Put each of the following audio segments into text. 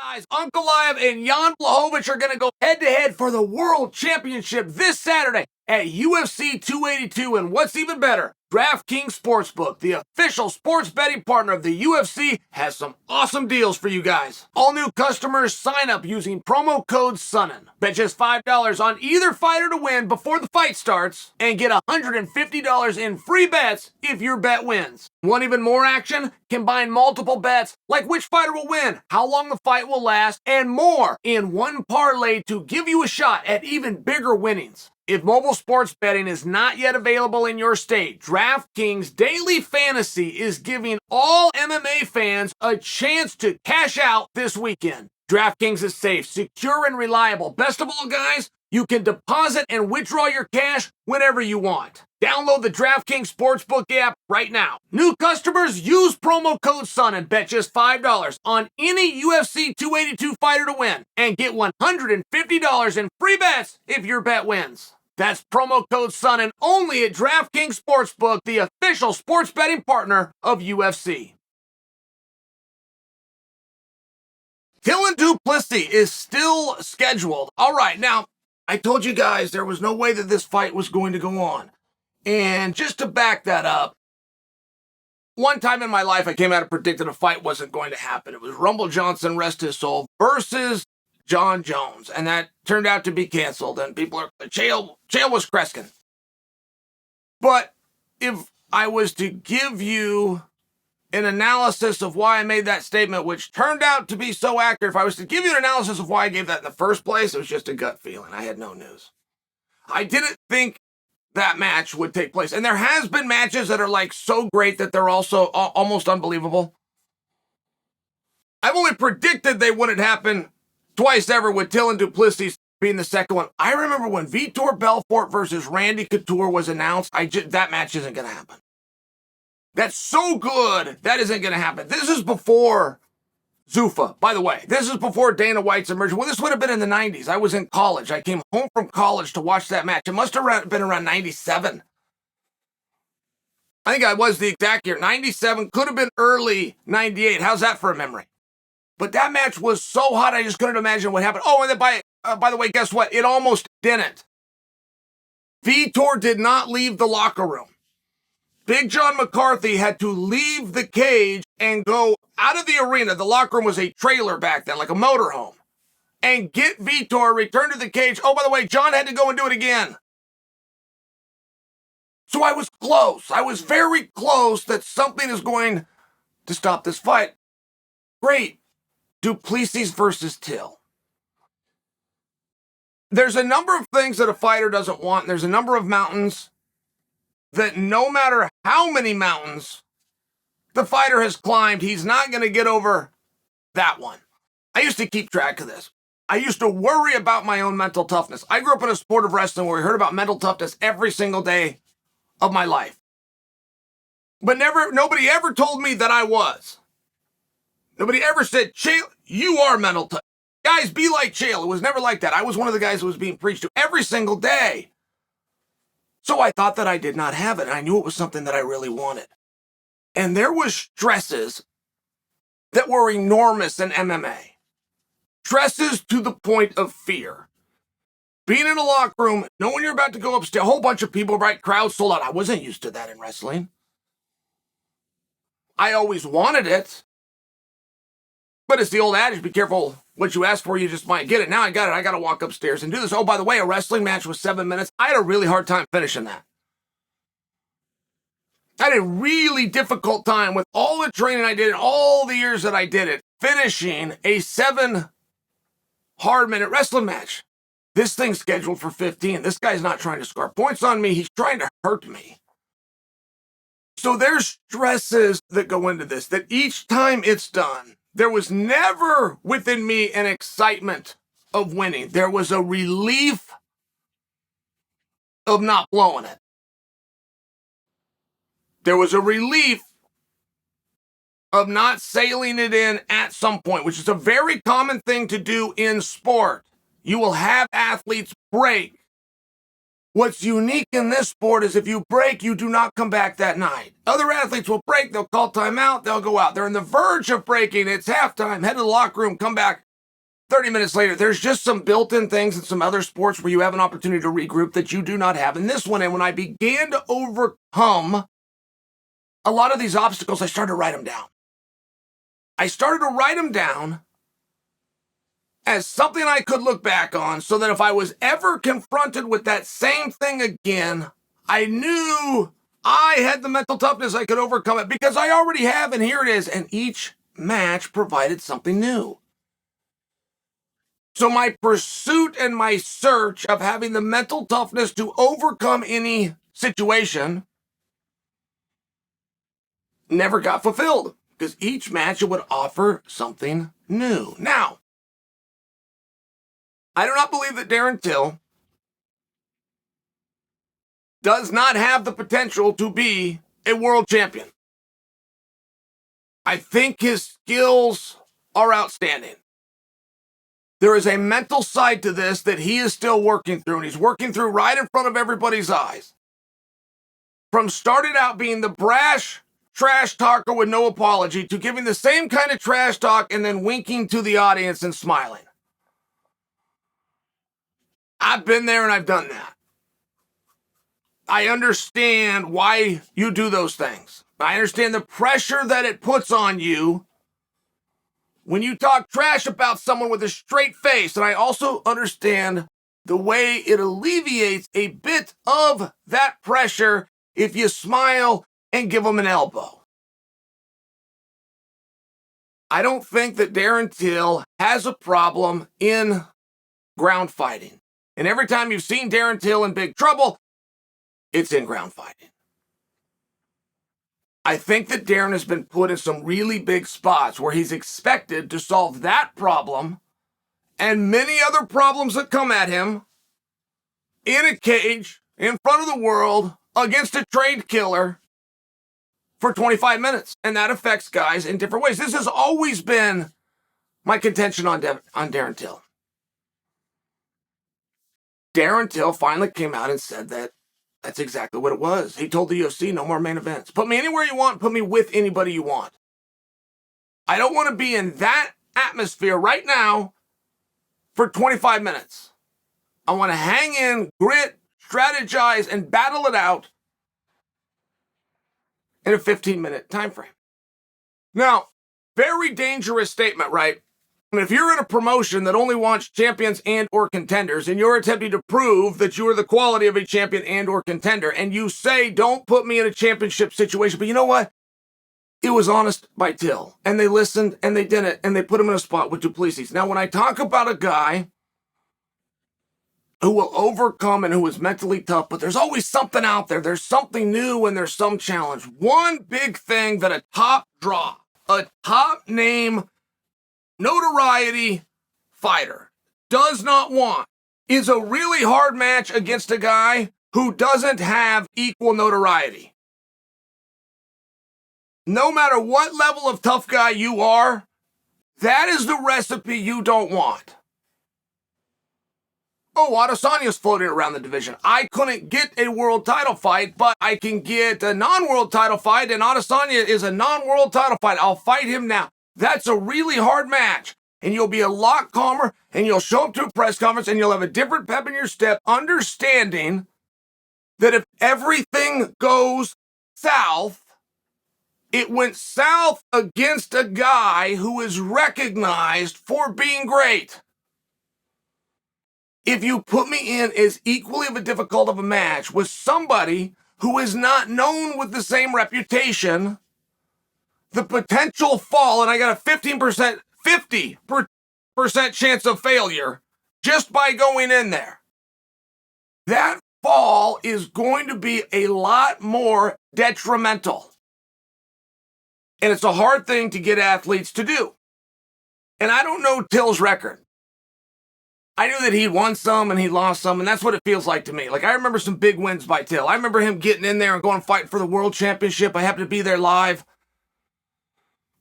Guys, Uncle Live and Jan Blachowicz are going to go head-to-head for the World Championship this Saturday at UFC 282. And what's even better, DraftKings Sportsbook, the official sports betting partner of the UFC, has some awesome deals for you guys. All new customers sign up using promo code Sonnen. Bet just $5 on either fighter to win before the fight starts and get $150 in free bets if your bet wins. Want even more action? Combine multiple bets like which fighter will win, how long the fight will last, and more in one parlay to give you a shot at even bigger winnings. If mobile sports betting is not yet available in your state, DraftKings Daily Fantasy is giving all MMA fans a chance to cash out this weekend. DraftKings is safe, secure, and reliable. Best of all, guys, you can deposit and withdraw your cash whenever you want. Download the DraftKings Sportsbook app right now. New customers, use promo code SON and bet just $5 on any UFC 282 fighter to win and get $150 in free bets if your bet wins. That's promo code SON and only at DraftKings Sportsbook, the official sports betting partner of UFC. Chael du Plessis is still scheduled. All right, now, I told you guys there was no way that this fight was going to go on. And just to back that up, one time in my life I came out and predicted a fight wasn't going to happen. It was Rumble Johnson, rest his soul, versus Jon Jones. And that turned out to be canceled. And people are, Chael was Kreskin. But if I was to give you an analysis of why I made that statement, which turned out to be so accurate, if I was to give you an analysis of why I gave that in the first place, it was just a gut feeling. I had no news. I didn't think that match would take place. And there has been matches that are like so great that they're also almost unbelievable. I've only predicted they wouldn't happen twice ever, with Till and du Plessis being the second one. I remember when Vitor Belfort versus Randy Couture was announced, that match isn't going to happen. That's so good, that isn't going to happen. This is before Zuffa, by the way. This is before Dana White's emergence. Well, this would have been in the 90s. I was in college. I came home from college to watch that match. It must have been around 97. I think I was the exact year. 97, could have been early 98. How's that for a memory? But that match was so hot, I just couldn't imagine what happened. Oh, and then by the way, guess what? It almost didn't. Vitor did not leave the locker room. Big John McCarthy had to leave the cage and go out of the arena. The locker room was a trailer back then, like a motorhome. And get Vitor, return to the cage. Oh, by the way, John had to go and do it again. So I was close. I was very close that something is going to stop this fight. Great. Du Plessis versus Till. There's a number of things that a fighter doesn't want. There's a number of mountains that no matter how many mountains the fighter has climbed, he's not going to get over that one. I used to keep track of this. I used to worry about my own mental toughness. I grew up in a sport of wrestling where we heard about mental toughness every single day of my life. But nobody ever told me that I was. Nobody ever said, Chael, you are mental tough. Guys, be like Chael. It was never like that. I was one of the guys that was being preached to every single day. So I thought that I did not have it. I knew it was something that I really wanted. And there was stresses that were enormous in MMA. Stresses to the point of fear. Being in a locker room, knowing you're about to go upstairs, a whole bunch of people, right? Crowd sold out. I wasn't used to that in wrestling. I always wanted it. But it's the old adage, be careful what you ask for, you just might get it. Now I got it. I got to walk upstairs and do this. Oh, by the way, a wrestling match was 7 minutes. I had a really hard time finishing that. I had a really difficult time with all the training I did and all the years that I did it, finishing a 7 hard-minute wrestling match. This thing's scheduled for 15. This guy's not trying to score points on me. He's trying to hurt me. So there's stresses that go into this, that each time it's done, there was never within me an excitement of winning. There was a relief of not blowing it. There was a relief of not sailing it in at some point, which is a very common thing to do in sport. You will have athletes break. What's unique in this sport is if you break, you do not come back that night. Other athletes will break, they'll call timeout, they'll go out. They're on the verge of breaking, it's halftime, head to the locker room, come back, 30 minutes later, there's just some built-in things in some other sports where you have an opportunity to regroup that you do not have in this one. And when I began to overcome a lot of these obstacles, I started to write them down. I started to write them down as something I could look back on so that if I was ever confronted with that same thing again, I knew I had the mental toughness I could overcome it, because I already have, and here it is. And each match provided something new. So my pursuit and my search of having the mental toughness to overcome any situation never got fulfilled, because each match would offer something new. Now, I do not believe that Darren Till does not have the potential to be a world champion. I think his skills are outstanding. There is a mental side to this that he is still working through, and he's working through right in front of everybody's eyes. From starting out being the brash trash talker with no apology to giving the same kind of trash talk and then winking to the audience and smiling. I've been there and I've done that. I understand why you do those things. I understand the pressure that it puts on you when you talk trash about someone with a straight face. And I also understand the way it alleviates a bit of that pressure if you smile and give them an elbow. I don't think that Darren Till has a problem in ground fighting. And every time you've seen Darren Till in big trouble, it's in ground fighting. I think that Darren has been put in some really big spots where he's expected to solve that problem and many other problems that come at him in a cage in front of the world against a trained killer for 25 minutes. And that affects guys in different ways. This has always been my contention on Darren Till. Darren Till finally came out and said that that's exactly what it was. He told the UFC, no more main events. Put me anywhere you want. Put me with anybody you want. I don't want to be in that atmosphere right now for 25 minutes. I want to hang in, grit, strategize, and battle it out in a 15-minute time frame. Now, very dangerous statement, right? And if you're in a promotion that only wants champions and or contenders, and you're attempting to prove that you are the quality of a champion and or contender, and you say, don't put me in a championship situation, but you know what? It was honest by Till, and they listened, and they did it, and they put him in a spot with du Plessis. Now, when I talk about a guy who will overcome and who is mentally tough, but there's always something out there. There's something new, and there's some challenge. One big thing that a top draw, a top name notoriety fighter does not want is a really hard match against a guy who doesn't have equal notoriety. No matter what level of tough guy you are, that is the recipe you don't want. Oh, Adesanya's floating around the division. I couldn't get a world title fight, but I can get a non-world title fight, and Adesanya is a non-world title fight. I'll fight him now. That's a really hard match, and you'll be a lot calmer, and you'll show up to a press conference, and you'll have a different pep in your step, understanding that if everything goes south, it went south against a guy who is recognized for being great. If you put me in as equally of a difficult of a match with somebody who is not known with the same reputation, the potential fall, and I got a 50% chance of failure just by going in there. That fall is going to be a lot more detrimental. And it's a hard thing to get athletes to do. And I don't know Till's record. I knew that he won some and he lost some, and that's what it feels like to me. Like, I remember some big wins by Till. I remember him getting in there and going fighting for the world championship. I happened to be there live,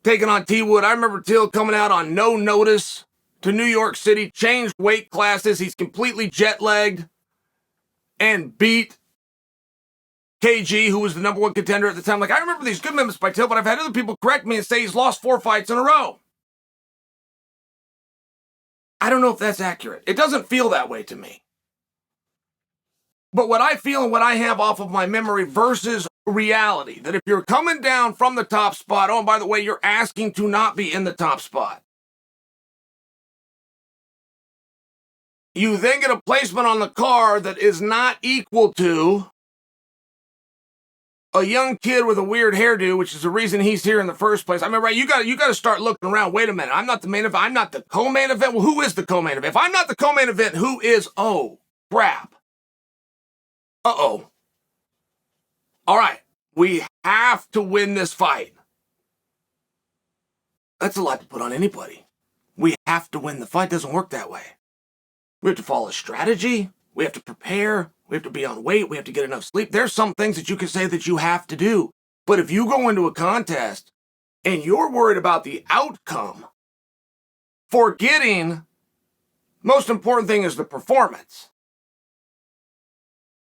taking on T-Wood. I remember Till coming out on no notice to New York City, changed weight classes. He's completely jet-lagged and beat KG, who was the number one contender at the time. Like, I remember these good moments by Till, but I've had other people correct me and say he's lost 4 fights in a row. I don't know if that's accurate. It doesn't feel that way to me. But what I feel and what I have off of my memory versus reality, that if you're coming down from the top spot, oh, and by the way, you're asking to not be in the top spot. You then get a placement on the card that is not equal to a young kid with a weird hairdo, which is the reason he's here in the first place. I mean, right, you got to start looking around. Wait a minute, I'm not the main event. I'm not the co-main event. Well, who is the co-main event? If I'm not the co-main event, who is? Oh, crap. Uh-oh. All right, we have to win this fight. That's a lot to put on anybody. We have to win the fight. It doesn't work that way. We have to follow a strategy. We have to prepare. We have to be on weight. We have to get enough sleep. There's some things that you can say that you have to do. But if you go into a contest and you're worried about the outcome, forgetting most important thing is the performance.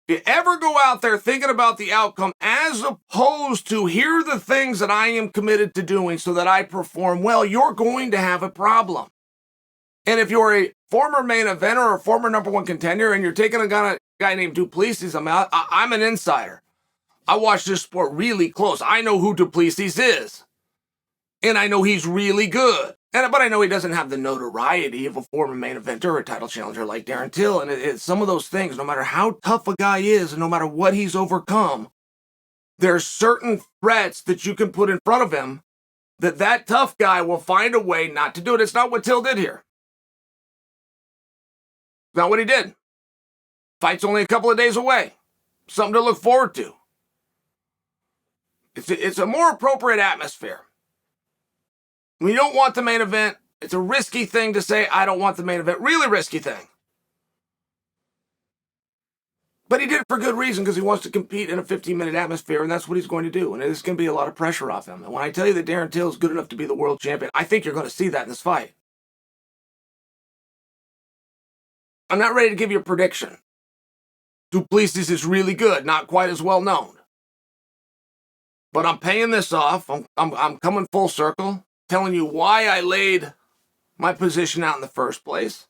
If you ever go out there thinking about the outcome as opposed to here are the things that I am committed to doing so that I perform well, you're going to have a problem. And if you're a former main eventer or a former number one contender and you're taking a guy named Du Plessis, I'm an insider. I watch this sport really close. I know who Du Plessis is. And I know he's really good. But I know he doesn't have the notoriety of a former main eventer or a title challenger like Darren Till. And it's some of those things, no matter how tough a guy is and no matter what he's overcome, there's certain threats that you can put in front of him that tough guy will find a way not to do it. It's not what Till did here. It's not what he did. Fight's only a couple of days away. Something to look forward to. It's a more appropriate atmosphere. We don't want the main event. It's a risky thing to say, I don't want the main event. Really risky thing. But he did it for good reason because he wants to compete in a 15-minute atmosphere, and that's what he's going to do. And there's going to be a lot of pressure off him. And when I tell you that Darren Till is good enough to be the world champion, I think you're going to see that in this fight. I'm not ready to give you a prediction. Du Plessis is really good, not quite as well known. But I'm paying this off. I'm coming full circle, telling you why I laid my position out in the first place.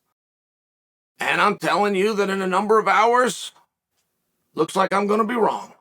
And I'm telling you that in a number of hours, looks like I'm going to be wrong.